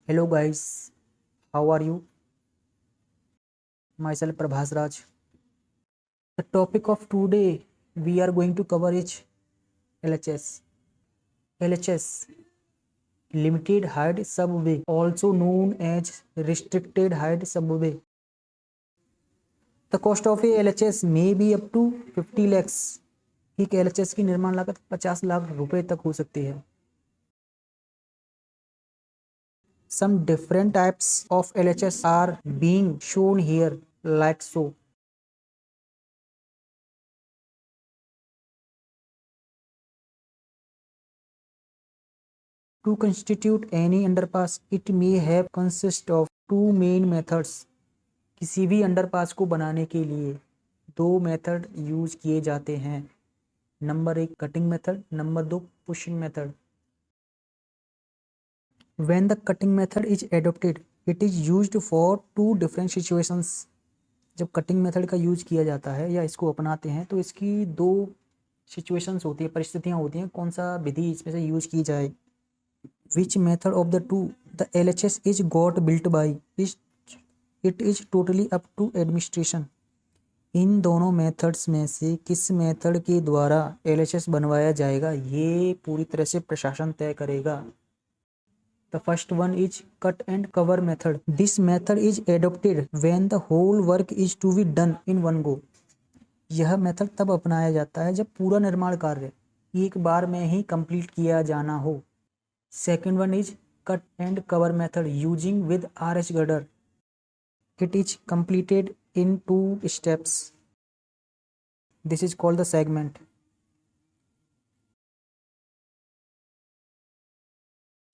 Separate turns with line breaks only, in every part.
Hello guys, how are you? Myself Prabhas Raj. The topic of today we are going to cover is LHS. LHS, Limited Height Subway, also known as Restricted Height Subway. The cost of a LHS may be up to 50 lakhs. एक LHS की निर्माण लागत 50 लाख रुपए तक हो सकती है. Some different types of LHS are being shown here like so. To constitute any underpass, it may have consist of two main methods. किसी भी अंडरपास को बनाने के लिए दो मेथड यूज किए जाते हैं. Number 1 cutting method, number 2 pushing method. When the cutting method is adopted, it is used for two different situations. जब कटिंग मेथड का यूज किया जाता है या इसको अपनाते हैं तो इसकी दो सिचुएशंस होती है, परिस्थितियां होती हैं, कौन सा विधि इसमें से यूज की जाए. Which method of the two the LHS is got built by it is totally up to administration. इन दोनों मेथड्स में से किस मेथड के द्वारा LHS बनवाया जाएगा ये पूरी तरह से प्रशासन तय करेगा. The first one is cut and cover method. This method is adopted when the whole work is to be done in one go. यह मेथड तब अपनाया जाता है जब पूरा निर्माण कार्य एक बार में ही कंप्लीट किया जाना हो. Second one is cut and cover method using with RH girder. It is completed in two steps. This is called the segment.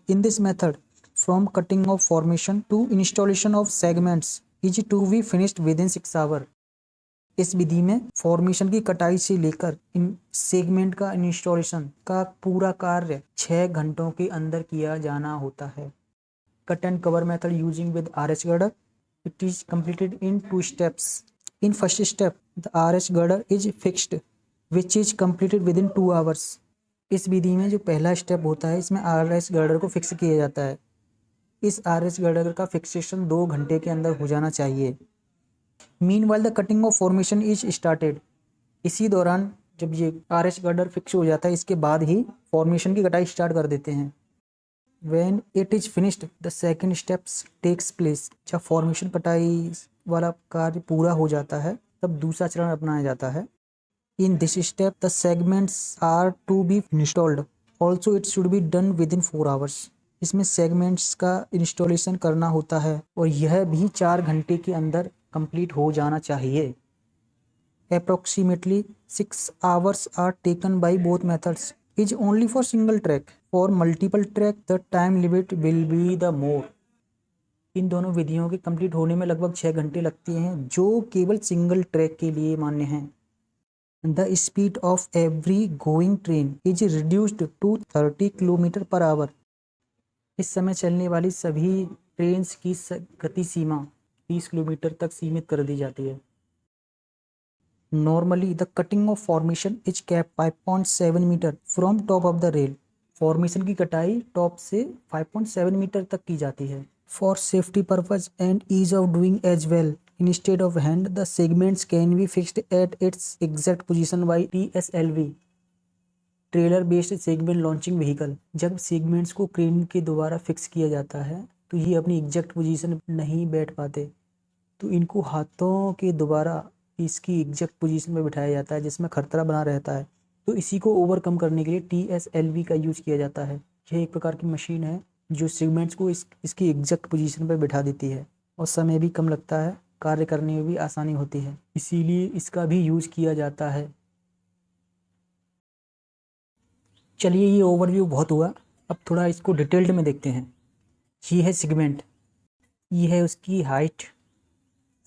In this method, from cutting of formation to installation of segments is to be finished within 6 hours. इस विधि में formation की कटाई से लेकर इन segment का installation का पूरा कार्य 6 घंटों के अंदर किया जाना होता है. Cut and cover method using with RH girder. It is completed in two steps. In first step, the RH girder is fixed, which is completed within 2 hours. इस विधि में जो पहला स्टेप होता है इसमें RH गर्डर को फिक्स किया जाता है. इस RH गर्डर का फिक्सेशन 2 घंटे के अंदर हो जाना चाहिए. Meanwhile, the cutting of formation is started. इसी दौरान जब ये RH गर्डर फिक्स हो जाता है इसके बाद ही फॉर्मेशन की कटाई स्टार्ट कर देते हैं. When it is finished, the second steps takes place. जब फॉर्मेशन कटाई वाला कार्य पूरा हो जाता है तब दूसरा चरण अपनाया जाता है. In this step, the segments are to be installed. Also, it should be done within 4 hours. इसमें segments का इंस्टॉलेशन करना होता है और यह भी 4 घंटे के अंदर कंप्लीट हो जाना चाहिए. Approximately 6 hours are taken by both methods. Is only for single track. For multiple track, the time limit will be the more. इन दोनों विधियों के कंप्लीट होने में लगभग 6 घंटे लगते हैं जो केवल सिंगल ट्रैक के लिए मान्य हैं. The speed of every going train is reduced to 30 km per hour. इस समय चलने वाली सभी ट्रेन्स की गति सीमा 30 किलोमीटर तक सीमित कर दी जाती है. Normally, the cutting of formation is kept 5.7 meter from top of the rail. Formation की कटाई टॉप से 5.7 मीटर तक की जाती है. For safety purpose and ease of doing as well, instead of hand, the segments can be fixed at its exact position by TSLV, trailer based segment launching vehicle. जब segments को crane के द्वारा fix किया जाता है तो ये अपनी एग्जैक्ट पोजीशन नहीं बैठ पाते तो इनको हाथों के द्वारा इसकी एग्जैक्ट पोजीशन में बिठाया जाता है जिसमें खतरा बना रहता है. तो इसी को ओवरकम करने के लिए TSLV का यूज़ किया जाता है. यह एक प्रकार की मशीन है जो सेगमेंट्स को इसकी एग्जैक्ट पोजीशन पर बिठा देती है और समय भी कम लगता है, कार्य करने में भी आसानी होती है, इसीलिए इसका भी यूज़ किया जाता है. चलिए ये ओवरव्यू बहुत हुआ, अब थोड़ा इसको डिटेल्ड में देखते हैं. ये है सेगमेंट, ये है उसकी हाइट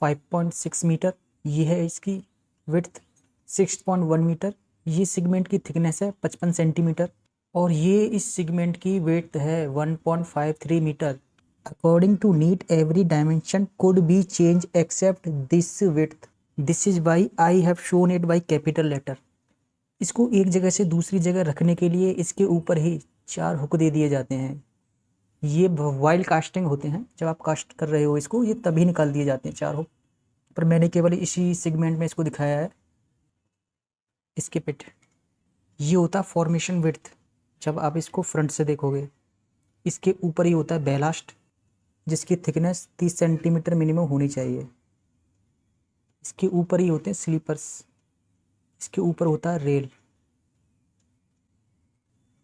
5.6 मीटर, ये है इसकी विड्थ 6.1 मीटर, ये सेगमेंट की थिकनेस है 55 सेंटीमीटर और ये इस सेगमेंट की विड्थ है 1.53 meter. According to need every dimension could be change except this width. This is why I have shown it by capital letter. इसको एक जगह से दूसरी जगह रखने के लिए इसके ऊपर ही 4 हुक दे दिए जाते हैं. ये वाइल कास्टिंग होते हैं, जब आप कास्ट कर रहे हो इसको, ये तभी निकाल दिए जाते हैं चारों, पर मैंने केवल इसी सेगमेंट में इसको दिखाया है। इसके पिट ये होता है फॉर्मेशन विड्थ, जब आप इसको फ्रंट से देखोगे। इसके ऊपर ही होता है बेलास्ट, जिसकी थिकनेस 30 सेंटीमीटर मिनिमम होनी चाहिए। इसके ऊपर ही होते हैं स्लीपर्स, इसके ऊपर होता है रेल।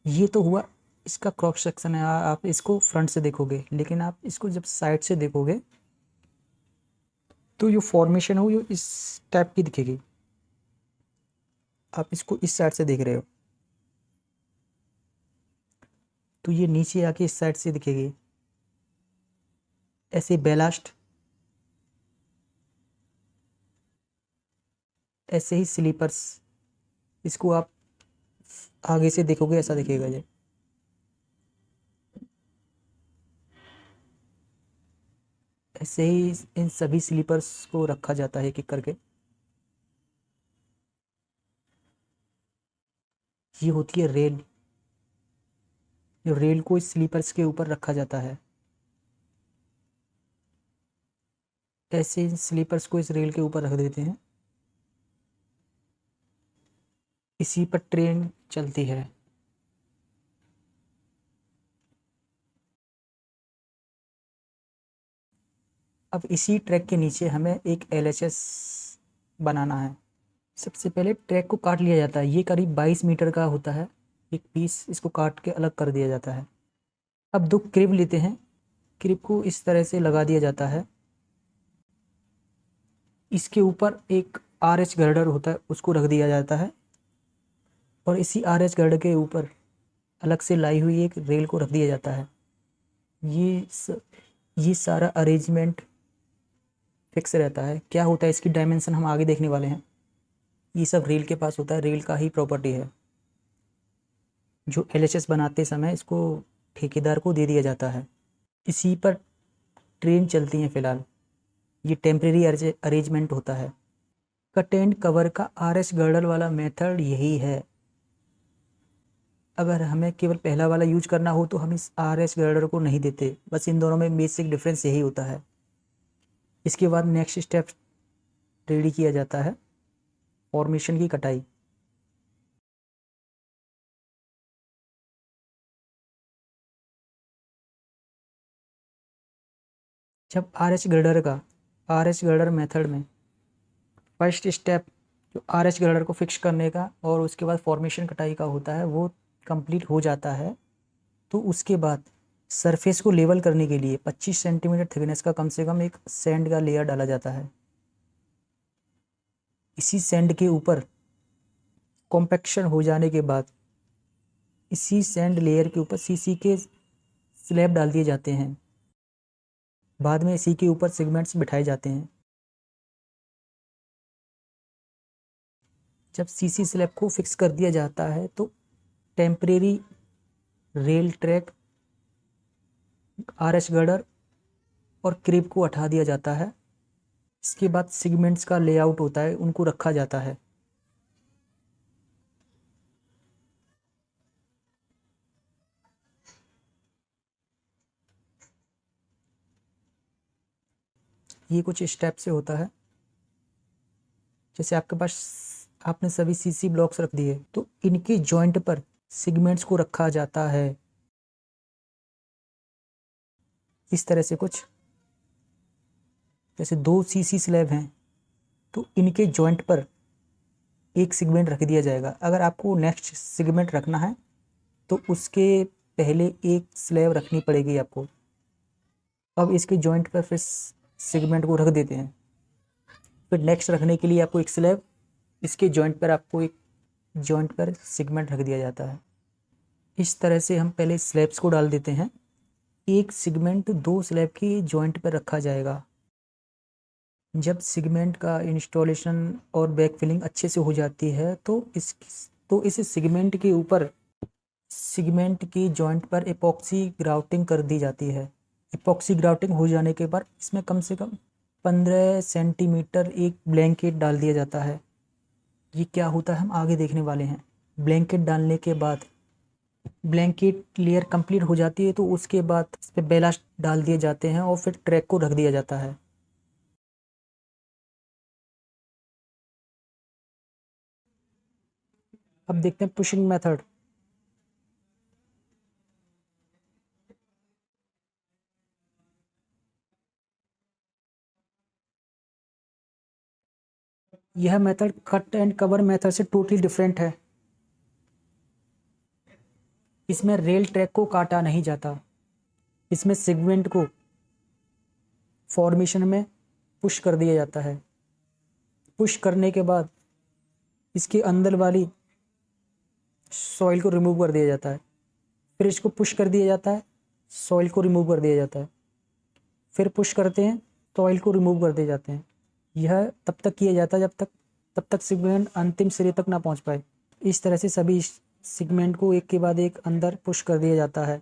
ये तो हुआ इसका क्रॉस सेक्शन है, आप इसको फ्रंट से देखोगे, लेकिन आप इसको जब साइड से देखोगे तो ये फॉर्मेशन हो ये इस टाइप की दिखेगी। आप इसको इस साइड से देख रहे हो तो ये नीचे आके इस साइड से दिखेगी। ऐसे बेलास्ट, ऐसे ही स्लीपर्स, इसको आप आगे से देखोगे ऐसा दिखेगा ये। ऐसे ही इन सभी स्लीपर्स को रखा जाता है एक एक करके। ये होती है रेल, जो रेल को इस स्लीपर्स के ऊपर रखा जाता है। ऐसे इन स्लीपर्स को इस रेल के ऊपर रख देते हैं, इसी पर ट्रेन चलती है। अब इसी ट्रैक के नीचे हमें एक LHS बनाना है। सबसे पहले ट्रैक को काट लिया जाता है, ये करीब 22 मीटर का होता है एक पीस, इसको काट के अलग कर दिया जाता है। अब 2 क्रिब लेते हैं, क्रिब को इस तरह से लगा दिया जाता है। इसके ऊपर एक RH गर्डर होता है, उसको रख दिया जाता है, और इसी RH गर्डर के ऊपर अलग से लाई हुई एक रेल को रख दिया जाता है। ये सारा अरेंजमेंट फिक्स रहता है। क्या होता है इसकी डायमेंशन हम आगे देखने वाले हैं। ये सब रेल के पास होता है, रेल का ही प्रॉपर्टी है। जो LHS बनाते समय इसको ठेकेदार को दे दिया जाता है। इसी पर ट्रेन चलती है फ़िलहाल, ये टेम्परेरी अरेंजमेंट होता है। कट एंड कवर का RH गर्डर वाला मेथड यही है। अगर हमें केवल पहला वाला यूज करना हो तो हम इस RH गर्डर को नहीं देते, बस इन दोनों में बेसिक डिफरेंस यही होता है। इसके बाद नेक्स्ट स्टेप रेडी किया जाता है, फॉर्मेशन की कटाई। जब RH गर्डर मेथड में फर्स्ट स्टेप जो RH गर्डर को फिक्स करने का और उसके बाद फॉर्मेशन कटाई का होता है वो कंप्लीट हो जाता है, तो उसके बाद सरफेस को लेवल करने के लिए 25 सेंटीमीटर थिकनेस का कम से कम एक सैंड का लेयर डाला जाता है। इसी सैंड के ऊपर कॉम्पैक्शन हो जाने के बाद इसी सैंड लेयर के ऊपर CC के स्लैब डाल दिए जाते हैं। बाद में इसी के ऊपर सेगमेंट्स बिठाए जाते हैं। जब CC स्लैब को फिक्स कर दिया जाता है तो temporary rail track, RH girder और क्रिब को हटा दिया जाता है। इसके बाद सेगमेंट्स का लेआउट होता है, उनको रखा जाता है। ये कुछ स्टेप से होता है। जैसे आपके पास आपने सभी CC ब्लॉक्स रख दिए तो इनके जॉइंट पर सेगमेंट्स को रखा जाता है इस तरह से। कुछ जैसे 2 CC स्लैब हैं तो इनके जॉइंट पर एक सेगमेंट रख दिया जाएगा। अगर आपको नेक्स्ट सेगमेंट रखना है तो उसके पहले एक स्लैब रखनी पड़ेगी आपको। अब इसके जॉइंट पर फिर सेगमेंट को रख देते हैं, फिर नेक्स्ट रखने के लिए आपको एक स्लैब, इसके जॉइंट पर आपको एक जॉइंट पर सेगमेंट रख दिया जाता है। इस तरह से हम पहले स्लैब्स को डाल देते हैं। एक सेगमेंट 2 स्लैब की जॉइंट पर रखा जाएगा। जब सेगमेंट का इंस्टॉलेशन और बैक फिलिंग अच्छे से हो जाती है तो इस सेगमेंट के ऊपर सेगमेंट की जॉइंट पर एपॉक्सी ग्राउटिंग कर दी जाती है। एपॉक्सी ग्राउटिंग हो जाने के बाद इसमें कम से कम 15 सेंटीमीटर एक ब्लैंकेट डाल दिया जाता है। ये क्या होता है हम आगे देखने वाले हैं। ब्लैंकेट डालने के बाद ब्लैंकेट लेयर कंप्लीट हो जाती है तो उसके बाद इस पर बेलास्ट डाल दिए जाते हैं और फिर ट्रैक को ढक दिया जाता है। अब देखते हैं पुशिंग मेथड। यह method cut and cover method से टोटली डिफरेंट है। इसमें रेल ट्रैक को काटा नहीं जाता, इसमें सेगमेंट को फॉर्मेशन में पुश कर दिया जाता है। पुश करने के बाद इसके अंदर वाली सॉइल को रिमूव कर दिया जाता है, फिर इसको पुश कर दिया जाता है, सॉइल को रिमूव कर दिया जाता है, फिर पुश करते हैं, सॉइल को रिमूव कर दिए जाते हैं। यह तब तक किया जाता है तब तक सेगमेंट अंतिम सिरे तक ना पहुंच पाए। इस तरह से सभी सेगमेंट को एक के बाद एक अंदर पुश कर दिया जाता है।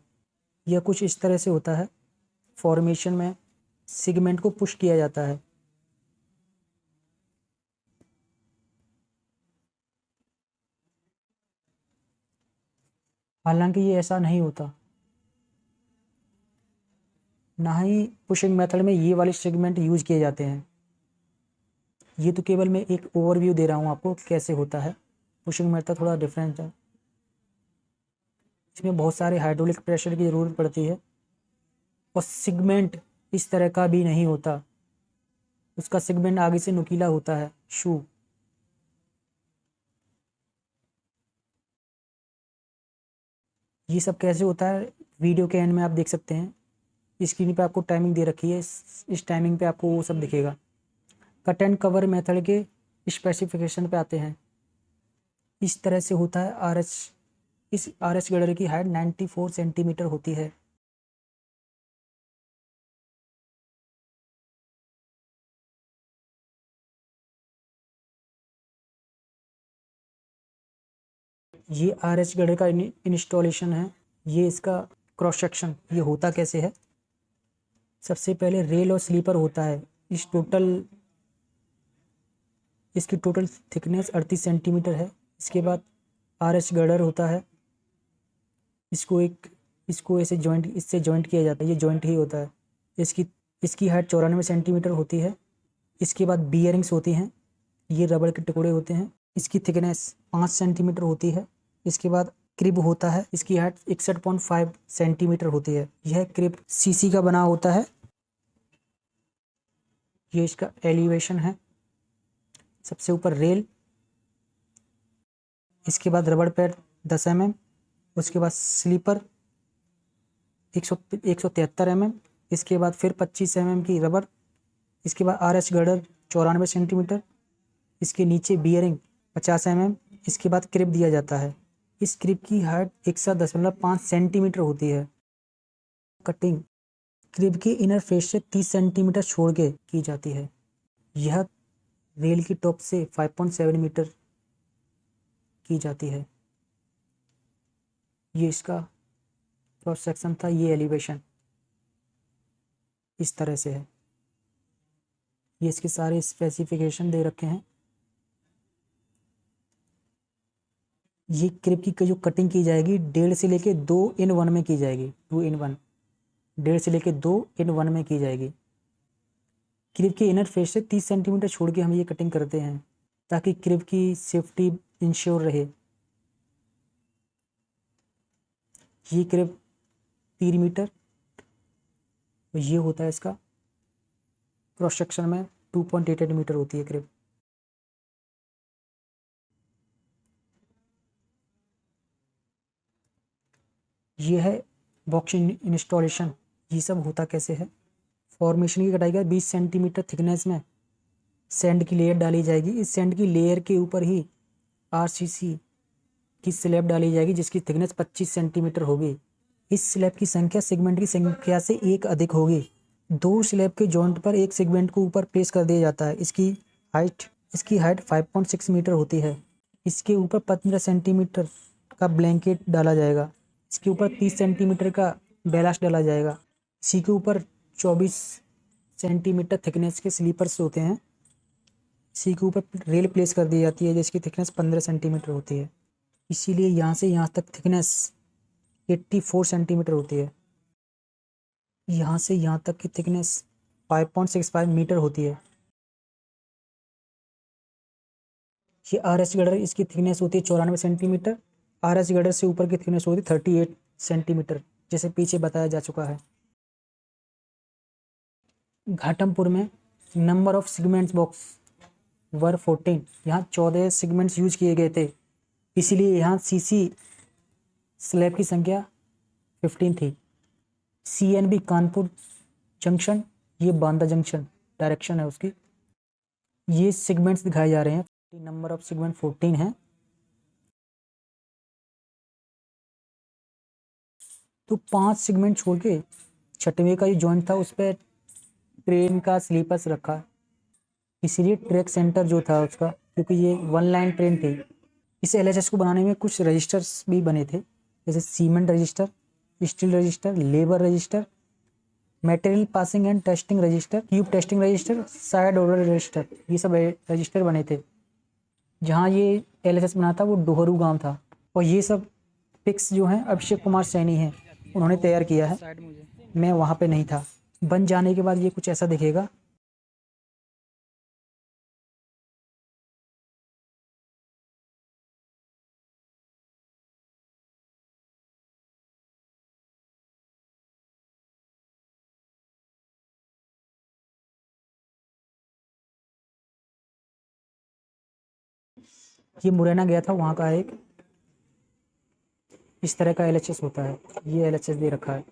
यह कुछ इस तरह से होता है। फॉर्मेशन में सेगमेंट को पुश किया जाता है। हालांकि ये ऐसा नहीं होता, ना ही पुशिंग मेथड में ये वाले सेगमेंट यूज किए जाते हैं। ये तो केवल मैं एक ओवरव्यू दे रहा हूँ आपको कैसे होता है। पुशिंग मेथड थोड़ा डिफरेंट है, इसमें बहुत सारे हाइड्रोलिक प्रेशर की ज़रूरत पड़ती है और सेगमेंट इस तरह का भी नहीं होता, उसका सेगमेंट आगे से नुकीला होता है। शू ये सब कैसे होता है वीडियो के एंड में आप देख सकते हैं। स्क्रीन पे आपको टाइमिंग दे रखी है, इस टाइमिंग पे आपको वो सब दिखेगा। कट एंड कवर मेथड के स्पेसिफिकेशन पे आते हैं। इस तरह से होता है आरएच। इस आरएच गर्डर की हाइट 94 सेंटीमीटर होती है। ये आरएच गर्डर का इंस्टॉलेशन है। ये इसका क्रॉस सेक्शन ये होता कैसे है। सबसे पहले रेल और स्लीपर होता है। इसकी टोटल थिकनेस 38 सेंटीमीटर है। इसके बाद आरएच गर्डर होता है। इसको ऐसे जॉइंट इससे जॉइंट किया जाता है, ये जॉइंट ही होता है। इसकी इसकी हाइट 94 सेंटीमीटर होती है। इसके बाद बियरिंग्स होती हैं, ये रबड़ के टुकड़े होते हैं। इसकी थिकनेस 5 सेंटीमीटर होती है। इसके बाद क्रिब होता है, इसकी हाइट 61.5 सेंटीमीटर होती है। यह क्रिब सीसी का बना होता है। ये इसका एलिवेशन है। सबसे ऊपर रेल, इसके बाद रबड़ पैड 10 mm, उसके बाद स्लीपर 173 mm, इसके बाद फिर 25 mm की रबड़, इसके बाद आरएच गर्डर 94 सेंटीमीटर, इसके नीचे बियरिंग 50 mm, इसके बाद क्रिब दिया जाता है। इस क्रिब की हाइट 61.5 सेंटीमीटर होती है। कटिंग क्रिब के इनर फेस से 30 सेंटीमीटर छोड़ के की जाती है। यह रेल की टॉप से 5.7 मीटर की जाती है। ये इसका क्रॉस सेक्शन था, ये एलिवेशन इस तरह से है। ये इसके सारे स्पेसिफिकेशन दे रखे हैं। ये क्रिब की जो कटिंग की जाएगी 1.5 से लेके 2-in-1 में की जाएगी। 2-in-1, 1.5 से लेके 2-in-1 में की जाएगी। क्रिब के इनर फेस से 30 सेंटीमीटर छोड़ के हम ये कटिंग करते हैं ताकि क्रिब की सेफ्टी इंश्योर रहे। ये क्रिब 3 मीटर, ये होता है इसका क्रॉस सेक्शन में 2.88 मीटर होती है क्रिब। ये है बॉक्स इंस्टॉलेशन। ये सब होता कैसे है। फॉर्मेशन की कटाई का 20 सेंटीमीटर थिकनेस में सैंड की लेयर डाली जाएगी। इस सैंड की लेयर के ऊपर ही आरसीसी की स्लैब डाली जाएगी जिसकी थिकनेस 25 सेंटीमीटर होगी। इस स्लैब की संख्या सेगमेंट की संख्या से एक अधिक होगी। 2 स्लैब के जॉइंट पर एक सेगमेंट को ऊपर प्लेस कर दिया जाता है। इसकी हाइट 5.6 मीटर होती है। इसके ऊपर 15 सेंटीमीटर का ब्लैंकेट डाला जाएगा। इसके ऊपर 30 सेंटीमीटर का बेलास्ट डाला जाएगा। इसी के ऊपर 24 सेंटीमीटर थिकनेस के स्लीपर्स होते हैं। इसी के ऊपर रेल प्लेस कर दी जाती है जिसकी थिकनेस 15 सेंटीमीटर होती है। इसीलिए यहाँ से यहाँ तक थिकनेस 84 सेंटीमीटर होती है। यहाँ से यहाँ तक की थिकनेस 5.65 मीटर होती है। ये आर एस गडर, इसकी थिकनेस होती है 94 सेंटीमीटर। आर एस गडर से ऊपर की थिकनेस होती है 38 सेंटीमीटर, जैसे पीछे बताया जा चुका है। घाटमपुर में नंबर ऑफ सिगमेंट्स बॉक्स वर 14, यहाँ 14 सिगमेंट्स यूज किए गए थे, इसीलिए यहाँ सीसी स्लैब की संख्या 15 थी। CNB कानपुर जंक्शन, ये बांदा जंक्शन डायरेक्शन है उसकी। ये सेगमेंट्स दिखाए जा रहे हैं, नंबर ऑफ सेगमेंट 14 है। तो 5 सेगमेंट छोड़ के छठवें का जो जॉइंट था उस पर ट्रेन का स्लीपर्स रखा, इसीलिए ट्रैक सेंटर जो था उसका, क्योंकि ये 1 लाइन ट्रेन थी। इस LHS को बनाने में कुछ रजिस्टर्स भी बने थे, जैसे cement register, steel register, labour register, material passing and testing register, tube testing register, side order register, ये सब रजिस्टर बने थे। जहाँ ये LHS बना था वो डोहरू गांव था, और ये सब पिक्स जो हैं अभिषेक कुमार सैनी हैं, उन्होंने तैयार किया है। मैं वहाँ पे नहीं था। बन जाने के बाद ये कुछ ऐसा दिखेगा। ये मुरैना गया था, वहाँ का एक इस तरह का LHS होता है। ये LHS दे रखा है।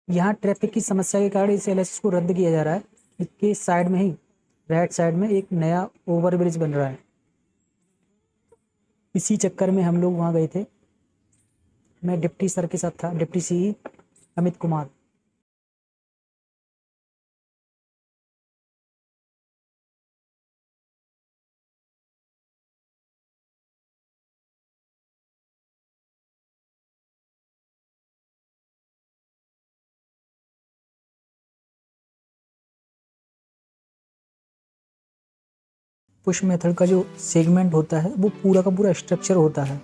यहाँ ट्रैफिक की समस्या के कारण इस LHS को रद्द किया जा रहा है। इसके साइड में ही, राइट साइड में एक नया ओवरब्रिज बन रहा है। इसी चक्कर में हम लोग वहाँ गए थे। मैं डिप्टी सर के साथ था, deputy CE Amit Kumar. Push method का जो सेगमेंट होता है वो पूरा का पूरा स्ट्रक्चर होता है,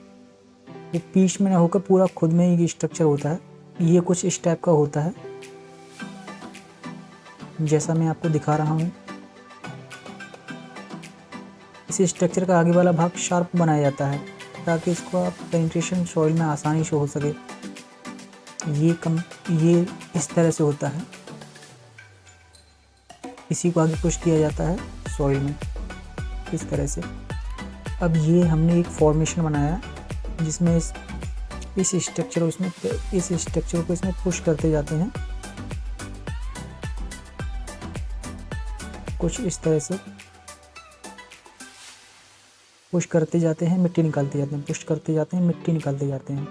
वो पीस में ना होकर पूरा खुद में ही स्ट्रक्चर होता है। ये कुछ इस टाइप का होता है, जैसा मैं आपको दिखा रहा हूँ। इस स्ट्रक्चर का आगे वाला भाग शार्प बनाया जाता है ताकि इसको आप पेनिट्रेशन सॉइल में आसानी से हो सके। ये इस तरह से होता है। इसी को आगे पुश किया जाता है सॉइल में, इस तरह से। अब ये हमने एक फॉर्मेशन बनाया जिसमें इस स्ट्रक्चर को इसमें पुश करते जाते हैं, कुछ इस तरह से पुश करते जाते हैं, मिट्टी निकालते जाते हैं, पुश करते जाते हैं, मिट्टी निकालते जाते हैं।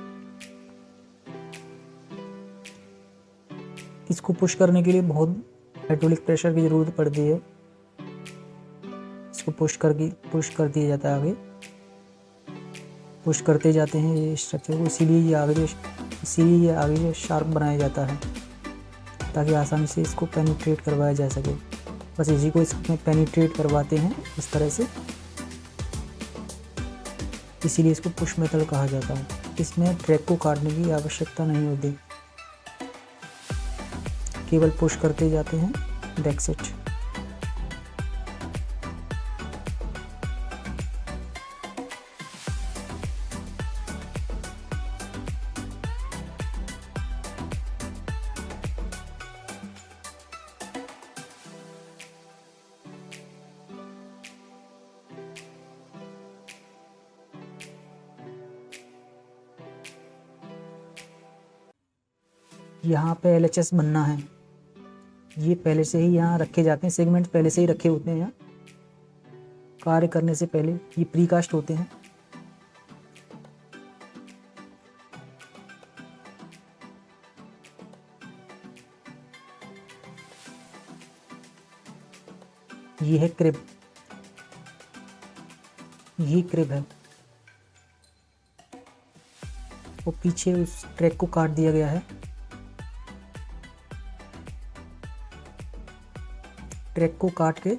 इसको पुश करने के लिए बहुत हाइड्रोलिक प्रेशर की ज़रूरत पड़ती है। इसको पुश कर दिया जाता है, आगे पुश करते जाते हैं ये स्ट्रक्चर को, इसीलिए ये आगे शार्प बनाया जाता है ताकि आसानी से इसको पेनिट्रेट करवाया जा सके। बस इसी को इसमें पेनिट्रेट करवाते हैं इस तरह से, इसीलिए इसको पुश मेथड कहा जाता है। इसमें ट्रैक को काटने की आवश्यकता नहीं होती, केवल पुश करते जाते हैं, दैट्स इट। यहाँ पे LHS बनना है, ये पहले से ही यहाँ रखे जाते हैं, सेगमेंट पहले से ही रखे होते हैं यहाँ कार्य करने से पहले, ये प्रीकास्ट होते हैं। ये है क्रिब, ये क्रिब है, वो पीछे उस ट्रैक को काट दिया गया है। ट्रैक को काट के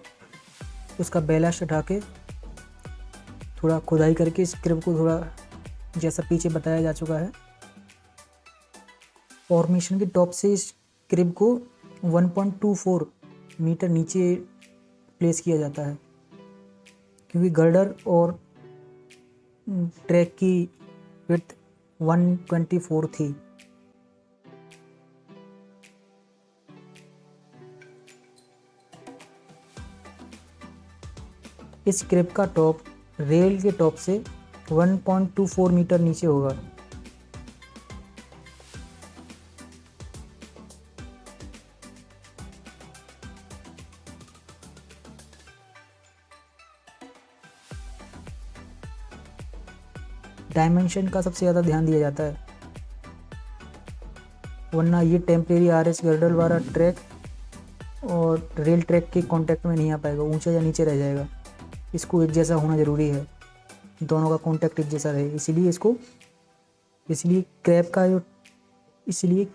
उसका बैलास्ट हटा के थोड़ा खुदाई करके इस क्रिब को थोड़ा जैसा पीछे बताया जा चुका है, फॉर्मेशन के टॉप से इस क्रिब को 1.24 मीटर नीचे प्लेस किया जाता है, क्योंकि गर्डर और ट्रैक की विड्थ 124 थी। इस क्रिब का टॉप रेल के टॉप से 1.24 मीटर नीचे होगा। डायमेंशन का सबसे ज़्यादा ध्यान दिया जाता है, वरना ये टेम्परेरी आरएस गर्डर वाला ट्रैक और रेल ट्रैक के कांटेक्ट में नहीं आ पाएगा, ऊंचा या नीचे रह जाएगा। इसको एक जैसा होना ज़रूरी है, दोनों का कांटेक्ट एक जैसा रहे। इसलिए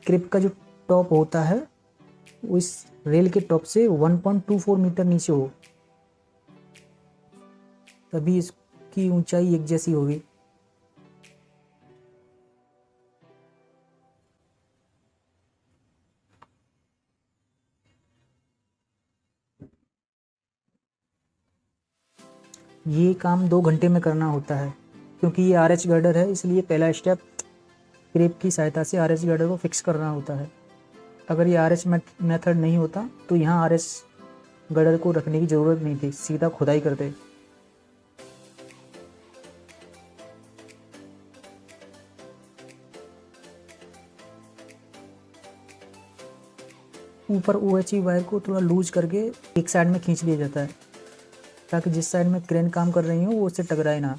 क्रिब का जो टॉप होता है वो इस रेल के टॉप से 1.24 मीटर नीचे हो, तभी इसकी ऊंचाई एक जैसी होगी। ये काम 2 घंटे में करना होता है, क्योंकि ये आरएच गर्डर है, इसलिए पहला स्टेप क्रिब की सहायता से आरएच गर्डर को फिक्स करना होता है। अगर ये आरएच मेथड नहीं होता तो यहाँ आरएच गर्डर को रखने की ज़रूरत नहीं थी, सीधा खुदाई करते। ऊपर OHE वायर को थोड़ा लूज करके एक साइड में खींच लिया जाता है, ताकि जिस साइड में क्रेन काम कर रही हो वो उससे टकराए ना।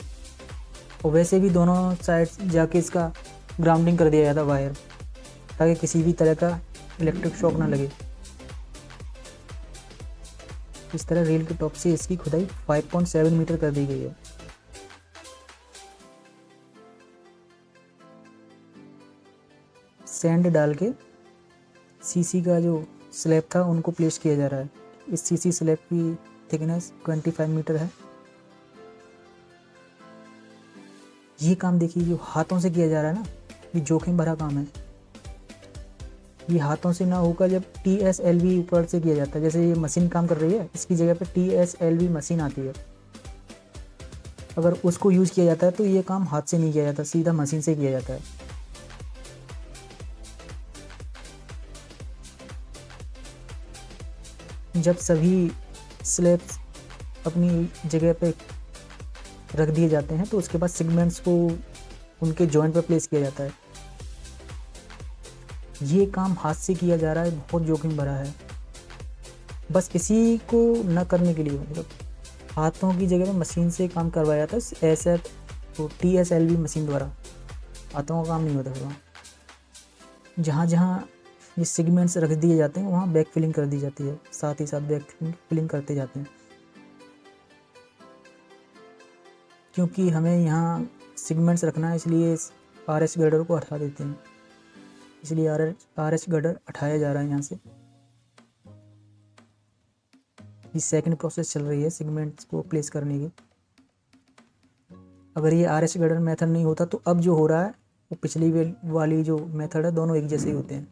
और वैसे भी दोनों साइड जाके इसका ग्राउंडिंग कर दिया जाता वायर, ताकि किसी भी तरह का इलेक्ट्रिक शॉक ना लगे। इस तरह रेल के टॉप से इसकी खुदाई 5.7 मीटर कर दी गई है। सैंड डाल के सीसी का जो स्लैब था उनको प्लेस किया जा रहा है। इस सीसी स्लैब की थिकनेस 25 मीटर है। ये काम देखिए जो हाथों से किया जा रहा है ना, ये जोखिम भरा काम है। ये हाथों से ना होकर जब TSLV ऊपर से किया जाता है, जैसे ये मशीन काम कर रही है, इसकी जगह पे TSLV मशीन आती है, अगर उसको यूज़ किया जाता है तो ये काम हाथ से नहीं किया जाता, सीधा मशीन से किया जाता है। जब सभी स्लैब्स अपनी जगह पे रख दिए जाते हैं तो उसके बाद सेगमेंट्स को उनके जॉइंट पर प्लेस किया जाता है। ये काम हाथ से किया जा रहा है, बहुत जोखिम भरा है। बस इसी को न करने के लिए मतलब हाथों की जगह में मशीन से काम करवाया जाता है, ऐसे तो TSLV मशीन द्वारा। हाथों का काम नहीं होता वहाँ। जहाँ जहाँ ये सेगमेंट्स रख दिए जाते हैं वहाँ बैक फिलिंग कर दी जाती है, साथ ही साथ बैक फिलिंग करते जाते हैं, क्योंकि हमें यहाँ सेगमेंट्स रखना है, इसलिए RS गर्डर को हटा देते हैं। इसलिए RS गर्डर हटाया जा रहा है यहाँ से। ये सेकंड प्रोसेस चल रही है सेगमेंट्स को प्लेस करने की। अगर ये RS गर्डर मेथड नहीं होता तो अब जो हो रहा है वो पिछली वाली जो मेथड है, दोनों एक जैसे ही होते हैं।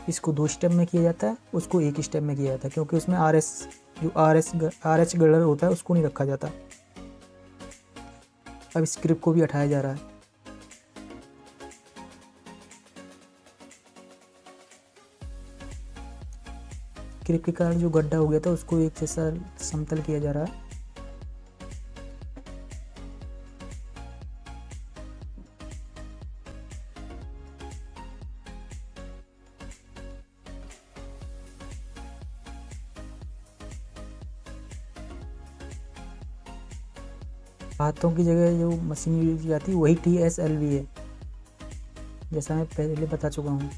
इसको 2 स्टेप में किया जाता है, उसको एक स्टेप में किया जाता है, क्योंकि उसमें RH गर्डर होता है उसको नहीं रखा जाता। अब इस क्रिब को भी हटाया जा रहा है। क्रिब के कारण जो गड्ढा हो गया था उसको एक जैसा समतल किया जा रहा है। हाथों की जगह जो मशीन यूज की जाती है वही TSLV है, जैसा मैं पहले बता चुका हूँ।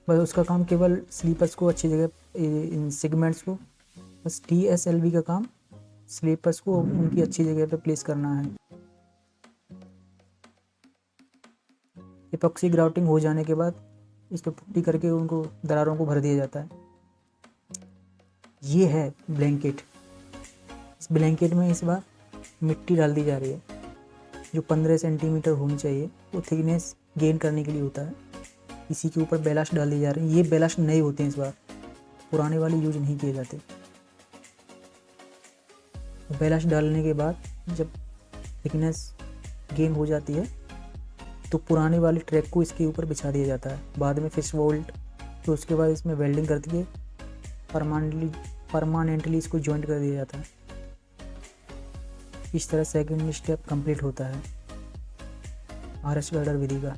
बस उसका काम केवल स्लीपर्स को अच्छी जगह, इन सेगमेंट्स को, बस TSLV का काम स्लीपर्स को उनकी अच्छी जगह पे प्लेस करना है। एपॉक्सी ग्राउटिंग हो जाने के बाद इस पर पुट्टी करके उनको दरारों को भर दिया जाता है। ये है ब्लैंकेट। इस ब्लैंकेट में इस बार मिट्टी डाल दी जा रही है जो 15 सेंटीमीटर होनी चाहिए, वो थिकनेस गेन करने के लिए होता है। इसी के ऊपर बेलास्ट डाल दी जा रही है। ये बेलास्ट नए होते हैं इस बार, पुराने वाले यूज नहीं किए जाते। बेलास्ट डालने के बाद जब थिकनेस गेन हो जाती है तो पुराने वाले ट्रैक को इसके ऊपर बिछा दिया जाता है। बाद में फिश वोल्ट, तो उसके बाद इसमें वेल्डिंग करती है, परमानेंटली इसको जॉइंट कर दिया जाता है। इस तरह सेकंड स्टेप कंप्लीट होता है RS गर्डर विधि का।